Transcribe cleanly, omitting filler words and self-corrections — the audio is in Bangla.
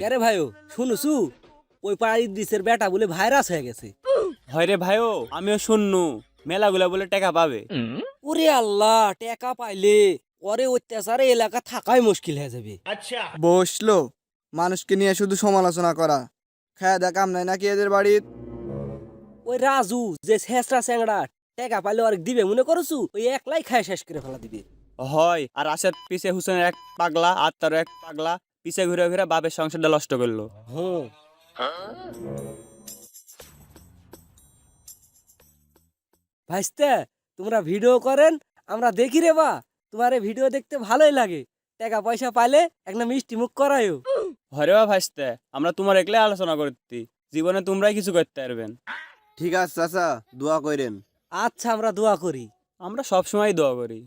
কেরে ভাইও শুনুছু ওই পাড়ার দিসের বেটা বলে ভাইরাস হয়ে গেছে। হয় রে ভাইও, আমিও শুননু মেলাগুলা বলে টাকা পাবে। ওরে আল্লাহ, টাকা পাইলে ওরে অত্যাচারে এলাকা থাকাই মুশকিল হয়ে যাবে। বসলো মানুষকে নিয়ে শুধু সমালোচনা করা। খায়া দেখা কাম নাই নাকি এদের বাড়ির? ওই রাজু যে শেষরা স্যাংড়া টাকা পাইলে ওর দিবে মনে করছু, ওই একলাই খায় শেষ করে ফেলা দিবে। হয়, আর আসার পিছে হুসেনের এক পাগলা আর তারও এক পাগলা পিছে ঘুরে ঘুরে বাপের সংসারটা নষ্ট করলো। হুম, ভাইস্তে তোমরা ভিডিও করেন, আমরা দেখি রে বা। তোমার এই ভিডিও দেখতে ভালোই লাগে। টাকা পয়সা পাইলে একটা মিষ্টি মুখ করায়ও। হরে বা ভাসতে, আমরা তোমার একলাই আলোচনা করতে, জীবনে তোমরাই কিছু করতে পারবেন। ঠিক আছে চাচা, দোয়া করেন। আচ্ছা, আমরা দোয়া করি। আমরা সব সময় দোয়া করি।